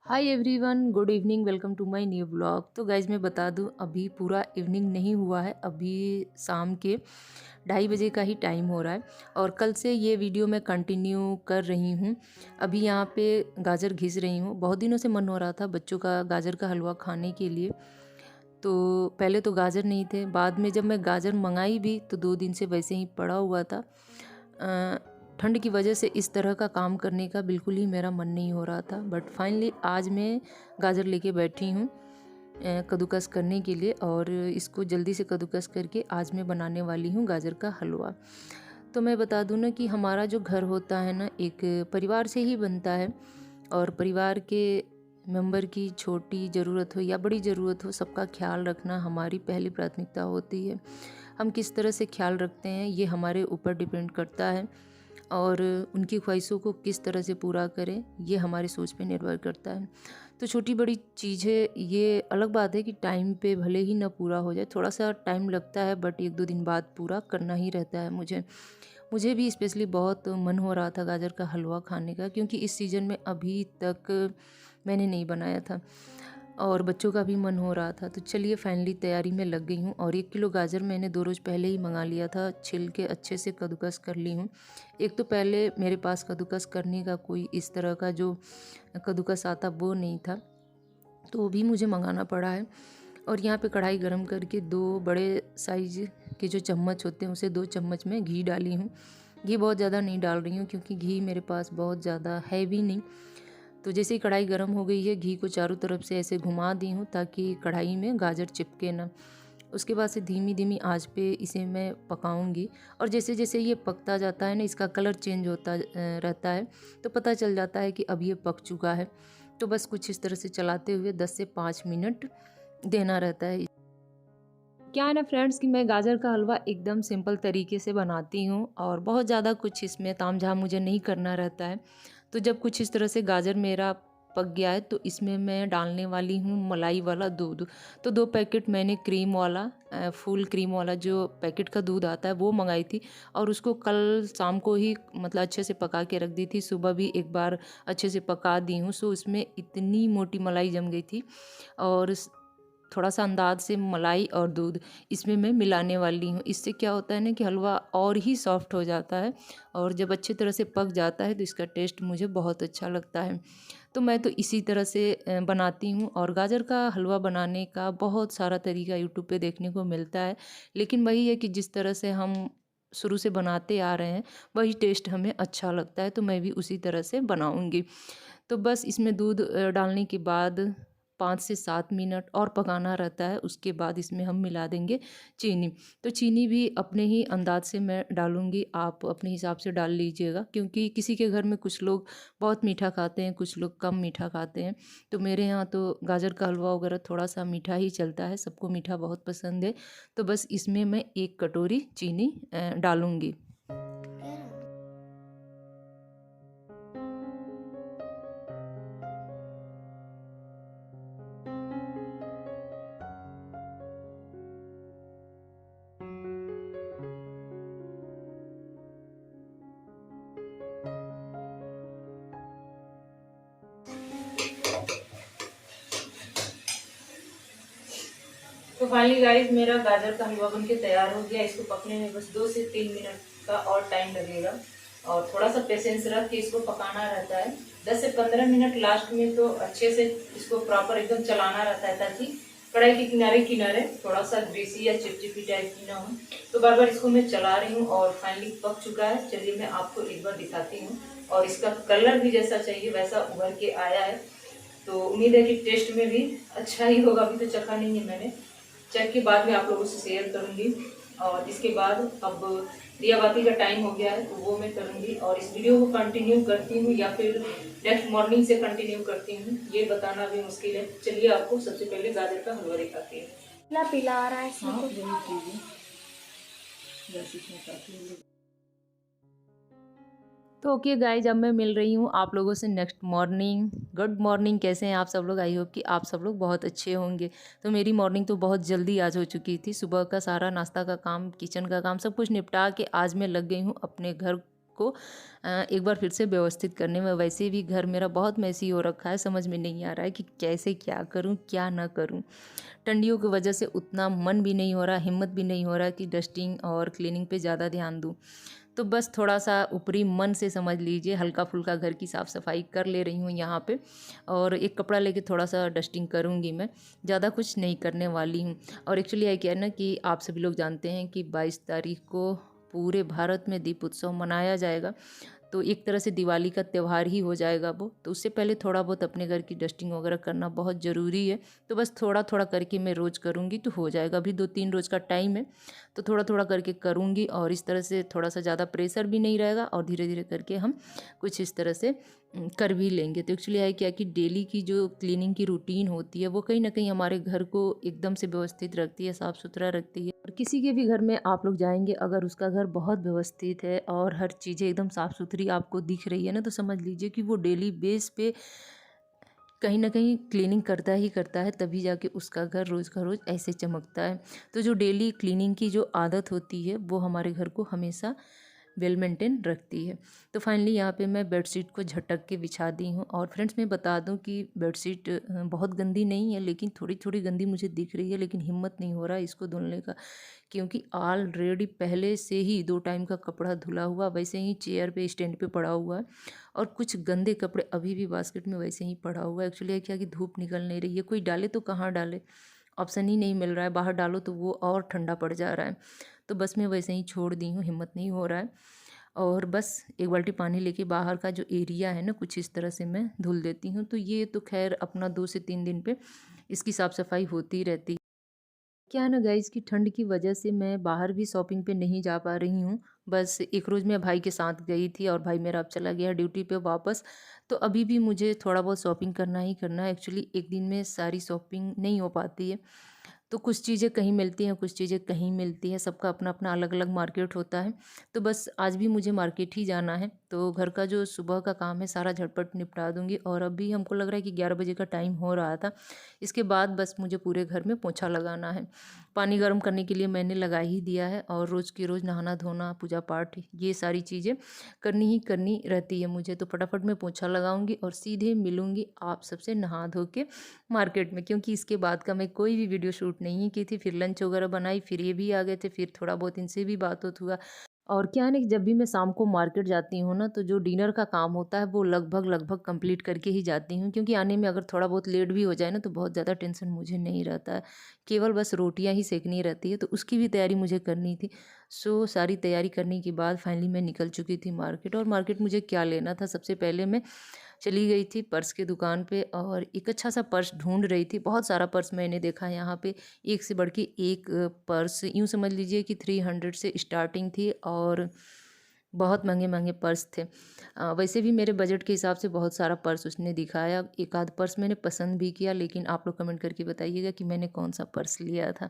Hi everyone, good evening. Welcome to my new blog. तो guys मैं बता दूं, अभी पूरा इवनिंग नहीं हुआ है। अभी शाम के 2:30 बजे का ही टाइम हो रहा है और कल से ये वीडियो मैं कंटिन्यू कर रही हूँ। अभी यहाँ पे गाजर घिस रही हूँ। बहुत दिनों से मन हो रहा था बच्चों का गाजर का हलवा खाने के लिए। तो पहले तो गाजर नहीं थे, बाद में जब मैं गाजर मंगाई भी तो 2 दिन से वैसे ही पड़ा हुआ था। ठंड की वजह से इस तरह का काम करने का बिल्कुल ही मेरा मन नहीं हो रहा था। बट फाइनली आज मैं गाजर लेके बैठी हूँ कद्दूकस करने के लिए, और इसको जल्दी से कद्दूकस करके आज मैं बनाने वाली हूँ गाजर का हलवा। तो मैं बता दूँ ना कि हमारा जो घर होता है ना, एक परिवार से ही बनता है, और परिवार के मेंबर की छोटी ज़रूरत हो या बड़ी ज़रूरत हो, सबका ख्याल रखना हमारी पहली प्राथमिकता होती है। हम किस तरह से ख्याल रखते हैं ये हमारे ऊपर डिपेंड करता है, और उनकी ख्वाहिशों को किस तरह से पूरा करें ये हमारी सोच पे निर्भर करता है। तो छोटी बड़ी चीज़ें, ये अलग बात है कि टाइम पे भले ही ना पूरा हो जाए, थोड़ा सा टाइम लगता है, बट 1-2 दिन बाद पूरा करना ही रहता है मुझे भी स्पेशली बहुत मन हो रहा था गाजर का हलवा खाने का, क्योंकि इस सीज़न में अभी तक मैंने नहीं बनाया था और बच्चों का भी मन हो रहा था। तो चलिए फाइनली तैयारी में लग गई हूँ, और 1 किलो गाजर मैंने 2 रोज़ पहले ही मंगा लिया था, छिल के अच्छे से कद्दूकस कर ली हूँ। एक तो पहले मेरे पास कद्दूकस करने का कोई इस तरह का जो कद्दूकस आता वो नहीं था, तो वो भी मुझे मंगाना पड़ा है। और यहाँ पे कढ़ाई गरम करके 2 बड़े साइज के जो चम्मच होते हैं उसे 2 चम्मच में घी डाली हूँ। घी बहुत ज़्यादा नहीं डाल रही हूँ क्योंकि घी मेरे पास बहुत ज़्यादा है भी नहीं। तो जैसे ही कढ़ाई गर्म हो गई है, घी को चारों तरफ से ऐसे घुमा दी हूँ ताकि कढ़ाई में गाजर चिपके ना। उसके बाद से धीमी धीमी आंच पे इसे मैं पकाऊंगी, और जैसे जैसे ये पकता जाता है ना, इसका कलर चेंज होता रहता है, तो पता चल जाता है कि अब ये पक चुका है। तो बस कुछ इस तरह से चलाते हुए 10 से 5 मिनट देना रहता है। क्या है ना फ्रेंड्स कि मैं गाजर का हलवा एकदम सिंपल तरीके से बनाती हूँ, और बहुत ज़्यादा कुछ इसमें तामझाम मुझे नहीं करना रहता है। तो जब कुछ इस तरह से गाजर मेरा पक गया है तो इसमें मैं डालने वाली हूँ मलाई वाला दूध। तो 2 पैकेट मैंने क्रीम वाला, फुल क्रीम वाला जो पैकेट का दूध आता है वो मंगाई थी, और उसको कल शाम को ही मतलब अच्छे से पका के रख दी थी। सुबह भी एक बार अच्छे से पका दी हूँ, सो इसमें इतनी मोटी मलाई जम गई थी। और थोड़ा सा अंदाज से मलाई और दूध इसमें मैं मिलाने वाली हूँ। इससे क्या होता है ना कि हलवा और ही सॉफ्ट हो जाता है, और जब अच्छी तरह से पक जाता है तो इसका टेस्ट मुझे बहुत अच्छा लगता है। तो मैं तो इसी तरह से बनाती हूँ, और गाजर का हलवा बनाने का बहुत सारा तरीका यूट्यूब पे देखने को मिलता है, लेकिन वही है कि जिस तरह से हम शुरू से बनाते आ रहे हैं वही टेस्ट हमें अच्छा लगता है, तो मैं भी उसी तरह से बनाऊँगी। तो बस इसमें दूध डालने के बाद 5 से 7 मिनट और पकाना रहता है। उसके बाद इसमें हम मिला देंगे चीनी। तो चीनी भी अपने ही अंदाज से मैं डालूँगी, आप अपने हिसाब से डाल लीजिएगा, क्योंकि किसी के घर में कुछ लोग बहुत मीठा खाते हैं, कुछ लोग कम मीठा खाते हैं। तो मेरे यहाँ तो गाजर का हलवा वगैरह थोड़ा-सा मीठा ही चलता है, सबको मीठा बहुत पसंद है। तो बस इसमें मैं 1 कटोरी चीनी डालूँगी। तो फाइनली गाइस मेरा गाजर का हलवा बनके तैयार हो गया। इसको पकने में बस 2 से 3 मिनट का और टाइम लगेगा, और थोड़ा सा पेशेंस रख के इसको पकाना रहता है। 10 से 15 मिनट लास्ट में तो अच्छे से इसको प्रॉपर एकदम चलाना रहता है, ताकि कढ़ाई के किनारे किनारे थोड़ा सा ग्रीसी या चिपचिपी टाइप की ना हो। तो बार बार इसको मैं चला रही हूँ, और फाइनली पक चुका है। चलिए मैं आपको एक बार दिखाती हूँ, और इसका कलर भी जैसा चाहिए वैसा उभर के आया है। तो उम्मीद है कि टेस्ट में भी अच्छा ही होगा। अभी तो चखा नहीं है मैंने, चेक के बाद में आप लोगों से शेयर करूंगी। और इसके बाद अब दिया बाती का टाइम हो गया है, तो वो मैं करूंगी, और इस वीडियो को कंटिन्यू करती हूँ या फिर नेक्स्ट मॉर्निंग से कंटिन्यू करती हूँ, ये बताना भी मुश्किल है। चलिए आपको सबसे पहले गाजर का हलवा दिखाती हूँ। पीला पीला आ रहा है इसमें हाँ, तो। यही चीज़ बस इसमें काफ़ी। तो ओके गाइज, अब मैं मिल रही हूँ आप लोगों से नेक्स्ट मॉर्निंग। गुड मॉर्निंग, कैसे हैं आप सब लोग? आई होप कि आप सब लोग बहुत अच्छे होंगे। तो मेरी मॉर्निंग तो बहुत जल्दी आज हो चुकी थी। सुबह का सारा नाश्ता का काम, किचन का काम सब कुछ निपटा के आज मैं लग गई हूँ अपने घर को एक बार फिर से व्यवस्थित करने में। वैसे भी घर मेरा बहुत मैसी हो रखा है, समझ में नहीं आ रहा है कि कैसे क्या करूं क्या ना करूं। ठंडियों की वजह से उतना मन भी नहीं हो रहा, हिम्मत भी नहीं हो रहा कि डस्टिंग और क्लीनिंग पे ज़्यादा ध्यान दूं। तो बस थोड़ा सा ऊपरी मन से समझ लीजिए हल्का फुल्का घर की साफ़ सफाई कर ले रही हूँ यहाँ पे। और एक कपड़ा लेके थोड़ा सा डस्टिंग करूँगी मैं, ज़्यादा कुछ नहीं करने वाली हूँ। और एक्चुअली क्या है ना कि आप सभी लोग जानते हैं कि 22 तारीख को पूरे भारत में दीप उत्सव मनाया जाएगा। तो एक तरह से दिवाली का त्यौहार ही हो जाएगा वो। तो उससे पहले थोड़ा बहुत अपने घर की डस्टिंग वगैरह करना बहुत ज़रूरी है। तो बस थोड़ा थोड़ा करके मैं रोज़ करूँगी तो हो जाएगा। अभी 2-3 रोज़ का टाइम है, तो थोड़ा थोड़ा करके करूँगी और इस तरह से थोड़ा सा ज़्यादा प्रेशर भी नहीं रहेगा और धीरे धीरे करके हम कुछ इस तरह से कर भी लेंगे। तो एक्चुअली है क्या कि डेली की जो क्लीनिंग की रूटीन होती है वो कहीं ना कहीं हमारे घर को एकदम से व्यवस्थित रखती है, साफ़ सुथरा रखती है। और किसी के भी घर में आप लोग जाएंगे, अगर उसका घर बहुत व्यवस्थित है और हर चीज़ें एकदम साफ़ सुथरी आपको दिख रही है ना, तो समझ लीजिए कि वो डेली बेस पे कहीं ना कहीं क्लीनिंग करता ही करता है, तभी जाके उसका घर रोज़ का रोज़ ऐसे चमकता है। तो जो डेली क्लीनिंग की जो आदत होती है वो हमारे घर को हमेशा वेल मेंटेन रखती है। तो फाइनली यहाँ पे मैं बेडशीट को झटक के बिछा दी हूँ। और फ्रेंड्स मैं बता दूँ कि बेडशीट बहुत गंदी नहीं है, लेकिन थोड़ी थोड़ी गंदी मुझे दिख रही है, लेकिन हिम्मत नहीं हो रहा है इसको धुलने का, क्योंकि ऑलरेडी पहले से ही 2 टाइम का कपड़ा धुला हुआ वैसे ही चेयर पे स्टैंड पे पड़ा हुआ है। और कुछ गंदे कपड़े अभी भी बास्केट में वैसे ही पड़ा हुआ है। एक्चुअली क्या कि धूप निकल नहीं रही है, कोई डाले तो कहाँ डाले, ऑप्शन ही नहीं मिल रहा है। बाहर डालो तो वो और ठंडा पड़ जा रहा है। तो बस मैं वैसे ही छोड़ दी हूँ, हिम्मत नहीं हो रहा है। और बस एक बाल्टी पानी लेके बाहर का जो एरिया है ना कुछ इस तरह से मैं धुल देती हूँ। तो ये तो खैर अपना 2 से 3 दिन पे इसकी साफ़ सफाई होती रहती है। क्या है ना गाइज़ कि ठंड की वजह से मैं बाहर भी शॉपिंग पे नहीं जा पा रही हूँ। बस एक रोज़ मैं भाई के साथ गई थी और भाई मेरा अब चला गया ड्यूटी पे वापस। तो अभी भी मुझे थोड़ा बहुत शॉपिंग करना ही करना है। एक्चुअली एक दिन में सारी शॉपिंग नहीं हो पाती है। तो कुछ चीज़ें कहीं मिलती हैं, कुछ चीज़ें कहीं मिलती हैं, सबका अपना अपना अलग अलग मार्केट होता है। तो बस आज भी मुझे मार्केट ही जाना है। तो घर का जो सुबह का काम है सारा झटपट निपटा दूंगी। और अभी हमको लग रहा है कि 11 बजे का टाइम हो रहा था। इसके बाद बस मुझे पूरे घर में पोछा लगाना है। पानी गर्म करने के लिए मैंने लगा ही दिया है। और रोज़ के रोज़ नहाना धोना पूजा पाठ ये सारी चीज़ें करनी ही करनी रहती है मुझे। तो फटाफट मैं पोछा लगाऊंगी और सीधे मिलूंगी आप सबसे नहा धो के मार्केट में, क्योंकि इसके बाद का मैं कोई भी वीडियो शूट नहीं की थी। फिर लंच वगैरह बनाई, फिर ये भी आ गए थे, फिर थोड़ा बहुत इनसे भी बात होत हुआ। और क्या है ना कि जब भी मैं शाम को मार्केट जाती हूँ ना, तो जो डिनर का काम होता है वो लगभग लगभग कंप्लीट करके ही जाती हूँ, क्योंकि आने में अगर थोड़ा बहुत लेट भी हो जाए ना तो बहुत ज़्यादा टेंशन मुझे नहीं रहता है। केवल बस रोटियां ही सेकनी रहती है, तो उसकी भी तैयारी मुझे करनी थी। सो सारी तैयारी करने के बाद फाइनली मैं निकल चुकी थी मार्केट। और मार्केट मुझे क्या लेना था, सबसे पहले मैं चली गई थी पर्स की दुकान पे और एक अच्छा सा पर्स ढूंढ रही थी। बहुत सारा पर्स मैंने देखा यहाँ पे, एक से बढ़ के एक पर्स, यूँ समझ लीजिए कि 300 से स्टार्टिंग थी और बहुत महंगे महंगे पर्स थे। वैसे भी मेरे बजट के हिसाब से बहुत सारा पर्स उसने दिखाया। एक आध पर्स मैंने पसंद भी किया, लेकिन आप लोग कमेंट करके बताइएगा कि मैंने कौन सा पर्स लिया था।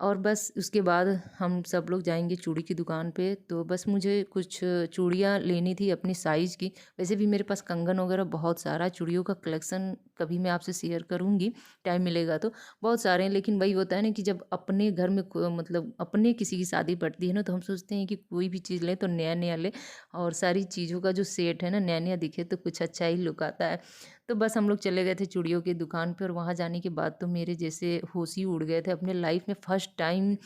और बस उसके बाद हम सब लोग जाएंगे चूड़ी की दुकान पे। तो बस मुझे कुछ चूड़ियाँ लेनी थी अपनी साइज़ की। वैसे भी मेरे पास कंगन वगैरह बहुत सारा चूड़ियों का कलेक्शन कभी मैं आपसे शेयर करूँगी, टाइम मिलेगा तो। बहुत सारे हैं, लेकिन वही होता है ना कि जब अपने घर में मतलब अपने किसी की शादी पड़ती है ना, तो हम सोचते हैं कि कोई भी चीज़ लें तो नया नया ले। और सारी चीज़ों का जो सेट है ना नया नया दिखे तो कुछ अच्छा ही लुक आता है। तो बस हम लोग चले गए थे चूड़ियों की दुकान पे। और वहाँ जाने के बाद तो मेरे जैसे होश ही उड़ गए थे। अपने लाइफ में फ़र्स्ट टाइम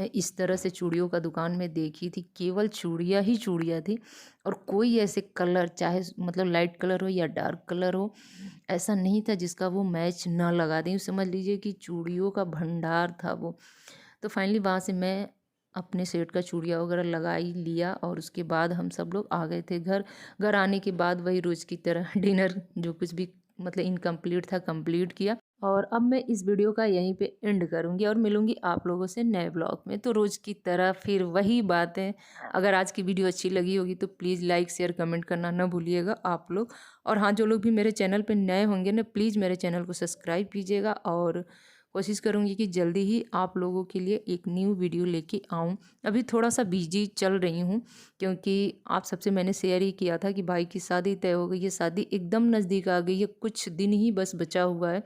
इस तरह से चूड़ियों का दुकान में देखी थी। केवल चूड़ियाँ ही चूड़ियाँ थी और कोई ऐसे कलर, चाहे मतलब लाइट कलर हो या डार्क कलर हो, ऐसा नहीं था जिसका वो मैच ना लगा दें। समझ लीजिए कि चूड़ियों का भंडार था वो। तो फाइनली वहाँ से मैं अपने सेट का चूड़िया वगैरह लगा ही लिया और उसके बाद हम सब लोग आ गए थे घर। घर आने के बाद वही रोज़ की तरह डिनर जो कुछ भी मतलब इनकम्प्लीट था कंप्लीट किया। और अब मैं इस वीडियो का यहीं पे एंड करूँगी और मिलूँगी आप लोगों से नए ब्लॉग में। तो रोज़ की तरह फिर वही बातें। अगर आज की वीडियो अच्छी लगी होगी तो प्लीज़ लाइक शेयर कमेंट करना ना भूलिएगा आप लोग। और हाँ, जो लोग भी मेरे चैनल पे नए होंगे ना, प्लीज़ मेरे चैनल को सब्सक्राइब कीजिएगा। और कोशिश करूँगी कि जल्दी ही आप लोगों के लिए एक न्यू वीडियो लेके आऊँ। अभी थोड़ा सा बिजी चल रही हूँ, क्योंकि आप सबसे मैंने शेयर ही किया था कि भाई की शादी तय हो गई है। शादी एकदम नज़दीक आ गई है, कुछ दिन ही बस बचा हुआ है।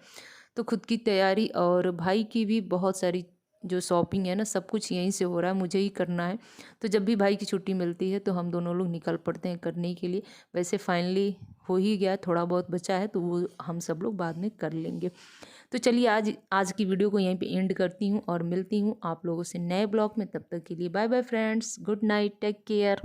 तो खुद की तैयारी और भाई की भी बहुत सारी जो शॉपिंग है ना सब कुछ यहीं से हो रहा है, मुझे ही करना है। तो जब भी भाई की छुट्टी मिलती है तो हम दोनों लोग निकल पड़ते हैं करने के लिए। वैसे फाइनली हो ही गया, थोड़ा बहुत बचा है तो वो हम सब लोग बाद में कर लेंगे। तो चलिए आज की वीडियो को यहीं पे एंड करती हूँ और मिलती हूँ आप लोगों से नए ब्लॉग में। तब तक के लिए bye bye friends, good night, take care.